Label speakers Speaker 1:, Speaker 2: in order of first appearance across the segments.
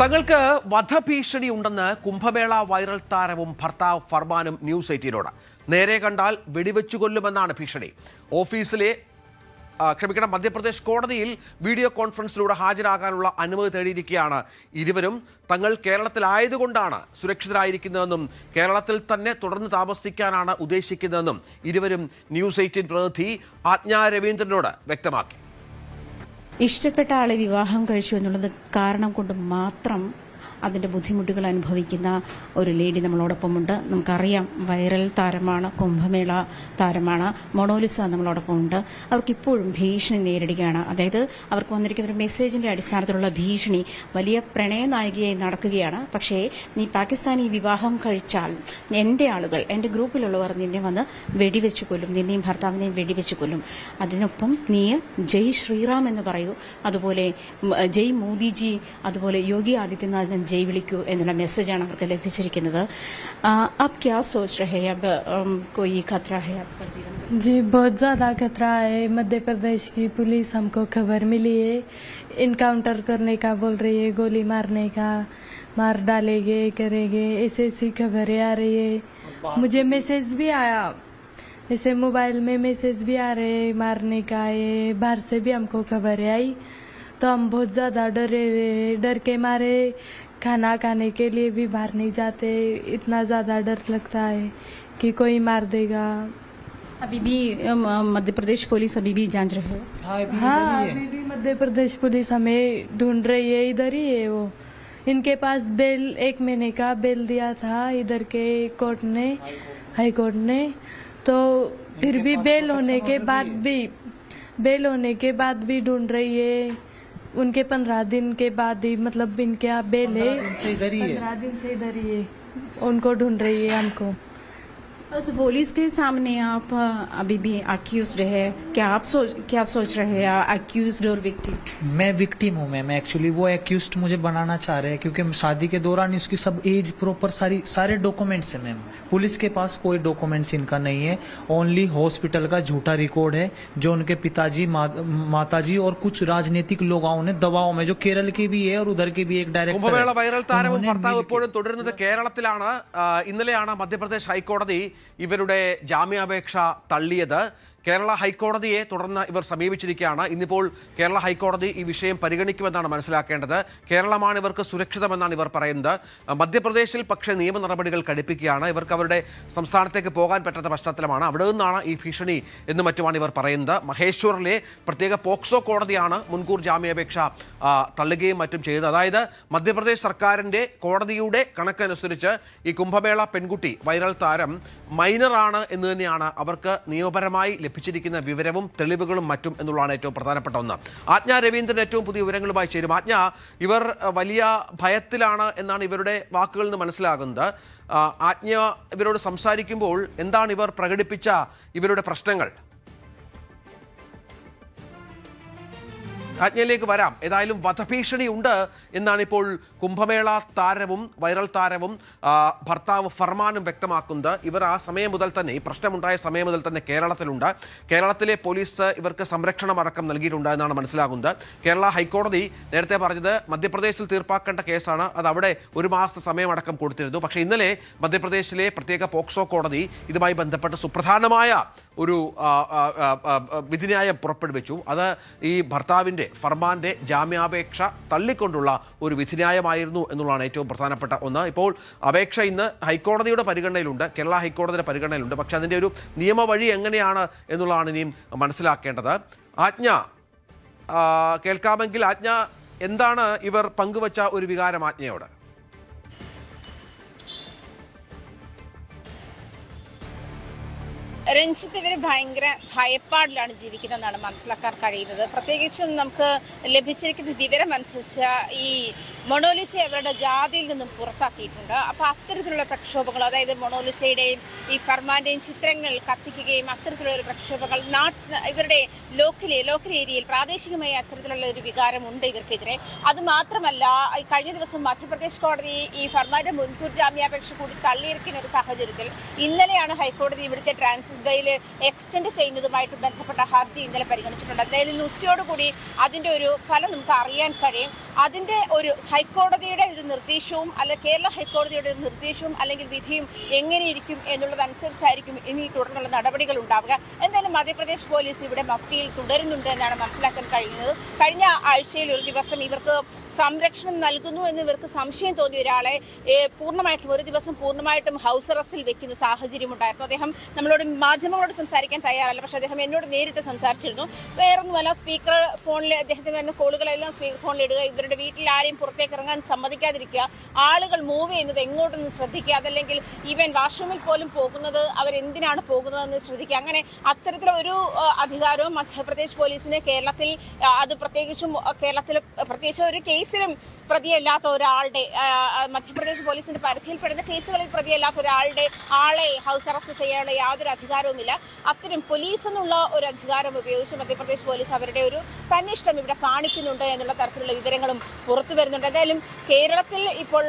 Speaker 1: തങ്ങൾക്ക് വധഭീഷണി ഉണ്ടെന്ന് കുംഭമേള വൈറൽ താരവും ഭർത്താവ് ഫർമാനും ന്യൂസ് 18നോട്. നേരെ കണ്ടാൽ വെടിവെച്ചു കൊല്ലുമെന്നാണ് ഭീഷണി. മധ്യപ്രദേശ് കോടതിയിൽ വീഡിയോ കോൺഫറൻസിലൂടെ ഹാജരാകാനുള്ള അനുമതി തേടിയിരിക്കുകയാണ് ഇരുവരും. തങ്ങൾ കേരളത്തിലായതുകൊണ്ടാണ് സുരക്ഷിതരായിരിക്കുന്നതെന്നും കേരളത്തിൽ തന്നെ തുടർന്ന് താമസിക്കാനാണ് ഉദ്ദേശിക്കുന്നതെന്നും ഇരുവരും ന്യൂസ് 18 പ്രതിനിധി ആജ്ഞ രവീന്ദ്രനോട് വ്യക്തമാക്കി.
Speaker 2: ഇഷ്ടപ്പെട്ട ആളെ വിവാഹം കഴിച്ചു എന്നുള്ളത് കാരണം കൊണ്ട് മാത്രം അതിൻ്റെ ബുദ്ധിമുട്ടുകൾ അനുഭവിക്കുന്ന ഒരു ലേഡി നമ്മളോടൊപ്പമുണ്ട്. നമുക്കറിയാം, വൈറൽ താരമാണ്, കുംഭമേള താരമാണ്, മൊണോലിസ നമ്മളോടൊപ്പമുണ്ട്. അവർക്കിപ്പോഴും ഭീഷണി നേരിടുകയാണ്. അതായത് അവർക്ക് വന്നിരിക്കുന്ന ഒരു മെസ്സേജിൻ്റെ അടിസ്ഥാനത്തിലുള്ള ഭീഷണി വലിയ പ്രണയനായികയായി നടക്കുകയാണ്. പക്ഷേ നീ പാകിസ്ഥാനി വിവാഹം കഴിച്ചാൽ എൻ്റെ ആളുകൾ, എൻ്റെ ഗ്രൂപ്പിലുള്ളവർ നിന്നെ വന്ന് വെടിവെച്ചു കൊല്ലും, നിന്നെയും ഭർത്താവിനെയും വെടിവെച്ചു കൊല്ലും. അതിനൊപ്പം നീ ജയ് ശ്രീറാം എന്ന് പറയൂ, അതുപോലെ ജയ് മോദിജി, അതുപോലെ യോഗി ആദിത്യനാഥ് ജയ് വിളിക്കൂ എന്നുള്ള മെസ്സേജാണ് അവർക്ക് ലഭിച്ചിരിക്കുന്നത്. आप क्या सोच रहे हैं? अब कोई खतरा है आपका जीवन में?
Speaker 3: जी, बहुत ज़्यादा खतरा है. मध्य प्रदेश की पुलिस हमको खबर मिली है, इनकाउंटर करने का बोल रही है, गोली मारने का, मार डालेंगे करेंगे, ऐसी खबरें आ रही है. मुझे मैसेज भी आया, ऐसे मोबाइल में मैसेज भी आ रहे हैं मारने का. ये बाहर से भी हमको खबरें आई, तो हम बहुत ज़्यादा डरे हुए, डर के मारे खाना खाने के लिए भी बाहर नहीं जाते. इतना ज़्यादा डर लगता है कि कोई मार देगा.
Speaker 2: अभी भी मध्य प्रदेश पुलिस अभी भी जांच रही है?
Speaker 3: हाँ, अभी भी मध्य प्रदेश पुलिस हमें ढूंढ रही है. इधर ही है वो. इनके पास बेल 1 महीने का बेल दिया था इधर के कोर्ट ने, हाई कोर्ट ने. तो फिर भी बेल होने के बाद भी ढूंढ रही है. उनके 15 दिन के बाद ही, मतलब इनके यहाँ बेल है, 15 दिन से इधर ही है. उनको ढूंढ रही है हमको.
Speaker 2: बस पुलिस के सामने आप अभी भी अक्यूज्ड है. क्या सोच रहे हैं, अक्यूज्ड और विक्टिम?
Speaker 4: मैं विक्टिम हूँ मैम. एक्चुअली वो अक्यूज्ड मुझे बनाना चाह रहे हैं क्योंकि शादी के दौरान इसकी सब एज प्रॉपर सारे डॉक्यूमेंट्स है मैम. पुलिस के पास कोई डॉक्यूमेंट्स इनका नहीं है. ओनली हॉस्पिटल का झूठा रिकॉर्ड है जो उनके पिताजी, माताजी और कुछ राजनीतिक लोगों ने दबाव में, जो केरल के भी है और उधर के भी एक डायरेक्टर.
Speaker 1: കുംഭമേള വൈറൽ താരവും ഭർത്താവ് ഇപ്പോഴും തുടരുന്നത് കേരളത്തിലാണ്. ഇന്നലെയാണ് മധ്യപ്രദേശ് ഹൈക്കോടതി ഇവരുടെ ജാമ്യാപേക്ഷ തള്ളിയത്. കേരള ഹൈക്കോടതിയെ തുടർന്ന് ഇവർ സമീപിച്ചിരിക്കുകയാണ്. ഇന്നിപ്പോൾ കേരള ഹൈക്കോടതി ഈ വിഷയം പരിഗണിക്കുമെന്നാണ് മനസ്സിലാക്കേണ്ടത്. കേരളമാണ് ഇവർക്ക് സുരക്ഷിതമെന്നാണ് ഇവർ പറയുന്നത്. മധ്യപ്രദേശിൽ പക്ഷേ നിയമ നടപടികൾ കടുപ്പിക്കുകയാണ്. ഇവർക്ക് അവരുടെ സംസ്ഥാനത്തേക്ക് പോകാൻ പറ്റാത്ത പശ്ചാത്തലമാണ്. അവിടെ നിന്നാണ് ഈ ഭീഷണി എന്നും മറ്റുമാണ് ഇവർ പറയുന്നത്. മഹേശ്വറിലെ പ്രത്യേക പോക്സോ കോടതിയാണ് മുൻകൂർ ജാമ്യാപേക്ഷ തള്ളുകയും മറ്റും ചെയ്തത്. അതായത് മധ്യപ്രദേശ് സർക്കാരിൻ്റെ കോടതിയുടെ കണക്കനുസരിച്ച് ഈ കുംഭമേള പെൺകുട്ടി, വൈറൽ താരം മൈനറാണ് എന്ന് തന്നെയാണ് അവർക്ക് നിയമപരമായി ലഭിച്ചിരിക്കുന്ന വിവരവും തെളിവുകളും മറ്റും എന്നുള്ളതാണ് ഏറ്റവും പ്രധാനപ്പെട്ട ഒന്ന്. ആജ്ഞ രവീന്ദ്രൻ ഏറ്റവും പുതിയ വിവരങ്ങളുമായി ചേരും. ആജ്ഞ, ഇവർ വലിയ ഭയത്തിലാണ് എന്നാണ് ഇവരുടെ വാക്കുകളിൽ നിന്ന് മനസ്സിലാകുന്നത്. ആജ്ഞ ഇവരോട് സംസാരിക്കുമ്പോൾ എന്താണ് ഇവർ പ്രകടിപ്പിച്ച ഇവരുടെ പ്രശ്നങ്ങൾ? ആജ്ഞയിലേക്ക് വരാം. ഏതായാലും വധഭീഷണി ഉണ്ട് എന്നാണ് ഇപ്പോൾ കുംഭമേള താരവും വൈറൽ താരവും ഭർത്താവ് ഫർമാനും വ്യക്തമാക്കുന്നത്. ഇവർ ആ സമയം മുതൽ തന്നെ, ഈ പ്രശ്നമുണ്ടായ സമയം മുതൽ തന്നെ കേരളത്തിലുണ്ട്. കേരളത്തിലെ പോലീസ് ഇവർക്ക് സംരക്ഷണം അടക്കം നൽകിയിട്ടുണ്ട് എന്നാണ് മനസ്സിലാകുന്നത്. കേരള ഹൈക്കോടതി നേരത്തെ പറഞ്ഞത് മധ്യപ്രദേശിൽ തീർപ്പാക്കേണ്ട കേസാണ്, അത് അവിടെ 1 മാസത്തെ സമയമടക്കം കൊടുത്തിരുന്നു. പക്ഷേ ഇന്നലെ മധ്യപ്രദേശിലെ പ്രത്യേക പോക്സോ കോടതി ഇതുമായി ബന്ധപ്പെട്ട് സുപ്രധാനമായ ഒരു വിധിന്യായം പുറപ്പെടുവിച്ചു. അത് ഈ ഭർത്താവിൻ്റെ, ഫർമാന്റെ ജാമ്യാപേക്ഷ തള്ളിക്കൊണ്ടുള്ള ഒരു വിധിന്യായമായിരുന്നു എന്നുള്ളതാണ് ഏറ്റവും പ്രധാനപ്പെട്ട ഒന്ന്. ഇപ്പോൾ അപേക്ഷ ഇന്ന് ഹൈക്കോടതിയുടെ പരിഗണനയിലുണ്ട്, കേരള ഹൈക്കോടതിയുടെ പരിഗണനയിലുണ്ട്. പക്ഷേ അതിൻ്റെ ഒരു നിയമവഴി എങ്ങനെയാണ് എന്നുള്ളതാണ് ഇനിയും മനസ്സിലാക്കേണ്ടത്. ആജ്ഞ കേൾക്കാമെങ്കിൽ ആജ്ഞ, എന്താണ് ഇവർ പങ്കുവച്ച ഒരു വികാരം ആജ്ഞയോട്?
Speaker 5: രഞ്ജിത്ത്, ഇവർ ഭയങ്കര ഭയപ്പാടിലാണ് ജീവിക്കുന്നതെന്നാണ് മനസ്സിലാക്കാൻ കഴിയുന്നത്. പ്രത്യേകിച്ചും നമുക്ക് ലഭിച്ചിരിക്കുന്ന വിവരം അനുസരിച്ച് ഈ മൊണോലിസ അവരുടെ ജാതിയിൽ നിന്നും പുറത്താക്കിയിട്ടുണ്ട്. അപ്പോൾ അത്തരത്തിലുള്ള പ്രക്ഷോഭങ്ങൾ, അതായത് മൊണോലിസയുടെയും ഈ ഫർമാന്റെയും ചിത്രങ്ങൾ കത്തിക്കുകയും അത്തരത്തിലുള്ള ഒരു പ്രക്ഷോഭങ്ങൾ ഇവരുടെ ലോക്കൽ ഏരിയയിൽ പ്രാദേശികമായി അത്തരത്തിലുള്ള ഒരു വികാരമുണ്ട് ഇവർക്കെതിരെ. അതുമാത്രമല്ല, കഴിഞ്ഞ ദിവസം മധ്യപ്രദേശ് കോടതി ഈ ഫർമാന്റെ മുൻകൂർ ജാമ്യാപേക്ഷ കൂടി തള്ളിയിരിക്കുന്ന ഒരു സാഹചര്യത്തിൽ ഇന്നലെയാണ് ഹൈക്കോടതി ഇവിടുത്തെ ട്രാൻസിസ് ബെയിൽ എക്സ്റ്റെൻഡ് ചെയ്യുന്നതുമായിട്ട് ബന്ധപ്പെട്ട ഹർജി ഇന്നലെ പരിഗണിച്ചിട്ടുണ്ട്. എന്തായാലും ഇന്ന് ഉച്ചയോടുകൂടി അതിൻ്റെ ഒരു ഫലം നമുക്ക് അറിയാൻ കഴിയും. അതിൻ്റെ ഒരു ഹൈക്കോടതിയുടെ ഒരു നിർദ്ദേശവും കേരള ഹൈക്കോടതിയുടെ ഒരു നിർദ്ദേശവും അല്ലെങ്കിൽ വിധിയും എങ്ങനെയിരിക്കും എന്നുള്ളതനുസരിച്ചായിരിക്കും ഇനി തുടർന്നുള്ള നടപടികൾ ഉണ്ടാവുക. എന്തായാലും മധ്യപ്രദേശ് പോലീസ് ഇവിടെ മഫ്തിയിൽ തുടരുന്നുണ്ട് എന്നാണ് മനസ്സിലാക്കാൻ കഴിയുന്നത്. കഴിഞ്ഞ ആഴ്ചയിൽ ഒരു ദിവസം ഇവർക്ക് സംരക്ഷണം നൽകുന്നു എന്ന് ഇവർക്ക് സംശയം തോന്നിയ ഒരാളെ ഒരു ദിവസം പൂർണ്ണമായിട്ടും ഹൗസ് അറസ്റ്റിൽ വെക്കുന്ന സാഹചര്യം ഉണ്ടായിരുന്നു. അദ്ദേഹം നമ്മളോട് മാധ്യമങ്ങളോട് സംസാരിക്കാൻ തയ്യാറല്ല, പക്ഷേ അദ്ദേഹം എന്നോട് നേരിട്ട് സംസാരിച്ചിരുന്നു. വേറൊന്നുമല്ല, സ്പീക്കർ ഫോണിൽ അദ്ദേഹത്തിന് വരുന്ന കോളുകളെല്ലാം സ്പീക്കർ ഫോണിലിടുക, ഇവരുടെ വീട്ടിൽ ആരെയും പുറത്തേക്ക് ഇറങ്ങാൻ സമ്മതിക്കാതിരിക്കുക, ആളുകൾ മൂവ് ചെയ്യുന്നത് എങ്ങോട്ടൊന്ന് ശ്രദ്ധിക്കുക, അതല്ലെങ്കിൽ ഈവൻ വാഷ്റൂമിൽ പോലും പോകുന്നത് അവരെന്തിനാണ് പോകുന്നതെന്ന് ശ്രദ്ധിക്കുക. അങ്ങനെ അത്തരത്തിലൊരു അധികാരവും മധ്യപ്രദേശ് പോലീസിന് കേരളത്തിൽ, അത് പ്രത്യേകിച്ച് ഒരു കേസിലും പ്രതിയല്ലാത്ത ഒരാളുടെ, മധ്യപ്രദേശ് പോലീസിന്റെ പരിധിയിൽപ്പെടുന്ന കേസുകളിൽ പ്രതിയല്ലാത്ത ഒരാളുടെ ആളെ ഹൗസ് അറസ്റ്റ് ചെയ്യാനുള്ള യാതൊരു അധികാരവുമില്ല. അത്തരം പോലീസ് എന്നുള്ള ഒരു അധികാരം ഉപയോഗിച്ച് മധ്യപ്രദേശ് പോലീസ് അവരുടെ ഒരു തന്നിഷ്ടം ഇവിടെ കാണിക്കുന്നുണ്ട് എന്നുള്ള തരത്തിലുള്ള വിവരങ്ങളും പുറത്തു വരുന്നുണ്ട്. എന്തായാലും കേരളത്തിൽ ഇപ്പോൾ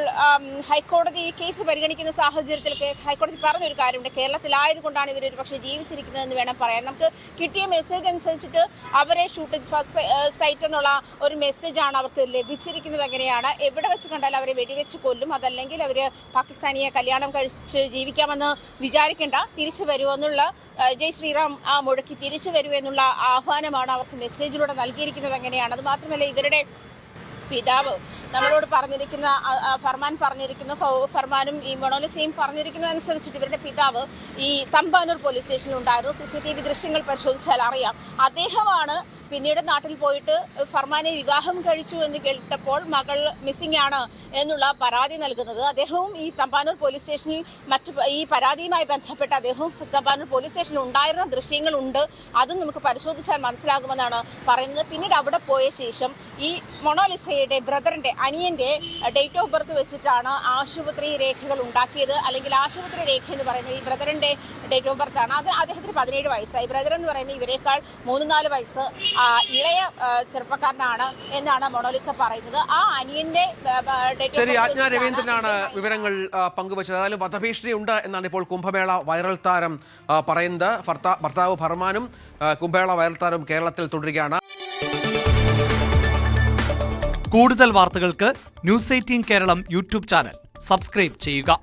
Speaker 5: ഹൈക്കോടതി ഈ കേസ് പരിഗണിക്കുന്ന സാഹചര്യത്തിൽ ഹൈക്കോടതി പറഞ്ഞൊരു കാര്യമുണ്ട്, കേരളത്തിലായതുകൊണ്ടാണ് ഇവർ ഒരു പക്ഷേ ജീവിച്ചിരിക്കുന്നതെന്ന് വേണം പറയാൻ. നമുക്ക് കിട്ടിയ മെസ്സേജ് അനുസരിച്ചിട്ട് അവരെ ഷൂട്ടിംഗ് സൈറ്റ് എന്നുള്ള ഒരു മെസ്സേജാണ് അവർക്ക് ലഭിച്ചിരിക്കുന്നത്. എങ്ങനെയാണ്, എവിടെ വെച്ച് കണ്ടാൽ അവരെ വെടിവെച്ച് കൊല്ലും, അതല്ലെങ്കിൽ അവർ പാകിസ്ഥാനിയെ കല്യാണം കഴിച്ച് ജീവിക്കാമെന്ന് വിചാരിക്കേണ്ട, തിരിച്ചു വരുമെന്നുള്ള ജയ് ശ്രീറാം മുഴക്കി തിരിച്ചു വരുമെന്നുള്ള ആഹ്വാനമാണ് അവർക്ക് മെസ്സേജിലൂടെ നൽകിയിരിക്കുന്നത്. എങ്ങനെയാണ്, അത് മാത്രമല്ല ഇവരുടെ പിതാവ് നമ്മളോട് പറഞ്ഞിരിക്കുന്ന, ഫർമാനും ഈ മൊണോലിസയും പറഞ്ഞിരിക്കുന്നതനുസരിച്ചിട്ട് ഇവരുടെ പിതാവ് ഈ തമ്പാനൂർ പോലീസ് സ്റ്റേഷനിൽ ഉണ്ടായിരുന്നു. CCTV ദൃശ്യങ്ങൾ പരിശോധിച്ചാൽ അറിയാം. അദ്ദേഹമാണ് പിന്നീട് നാട്ടിൽ പോയിട്ട് ഫർമാനെ വിവാഹം കഴിച്ചു എന്ന് കേട്ടപ്പോൾ മകൾ മിസ്സിംഗ് ആണ് എന്നുള്ള പരാതി നൽകുന്നത്. അദ്ദേഹവും ഈ തമ്പാനൂർ പോലീസ് സ്റ്റേഷനിൽ ഈ പരാതിയുമായി ബന്ധപ്പെട്ട് അദ്ദേഹവും തമ്പാനൂർ പോലീസ് സ്റ്റേഷനിൽ ഉണ്ടായിരുന്ന ദൃശ്യങ്ങളുണ്ട്, അതും നമുക്ക് പരിശോധിച്ചാൽ മനസ്സിലാകുമെന്നാണ് പറയുന്നത്. പിന്നീട് അവിടെ പോയ ശേഷം ഈ മൊണോലിസയുടെ ബ്രദറിന്റെ, അനിയന്റെ ഡേറ്റ് ഓഫ് ബർത്ത് വെച്ചിട്ടാണ് ആശുപത്രി രേഖകൾ ഉണ്ടാക്കിയത്. അല്ലെങ്കിൽ ആശുപത്രി രേഖ എന്ന് പറയുന്നത് ഈ ബ്രദറിന്റെ ഡേറ്റ് ഓഫ് ബർത്ത് ആണ്. അത് അദ്ദേഹത്തിന് 17 വയസ്സായി. ബ്രദർ എന്ന് പറയുന്നത് ഇവരെക്കാൾ 3-4 വയസ്സ് ഇളയ ചെറുപ്പക്കാരനാണ് എന്നാണ് മൊണോലിസ പറയുന്നത്. ആ അനിയന്റെ
Speaker 1: ശരി, ആജ്ഞ രവീന്ദ്രനാണ് വിവരങ്ങൾ പങ്കുവച്ചത്. ഏതായാലും വധഭീഷണി ഉണ്ട് എന്നാണ് ഇപ്പോൾ കുംഭമേള വൈറൽ താരം പറയുന്നത്. ഭർത്താവ് ഫർമാനും കുംഭമേള വൈറൽ താരവും കേരളത്തിൽ തുടരുകയാണ്.
Speaker 6: കൂടുതൽ വാർത്തകൾക്ക് News 18 Keralam YouTube channel subscribe ചെയ്യുക.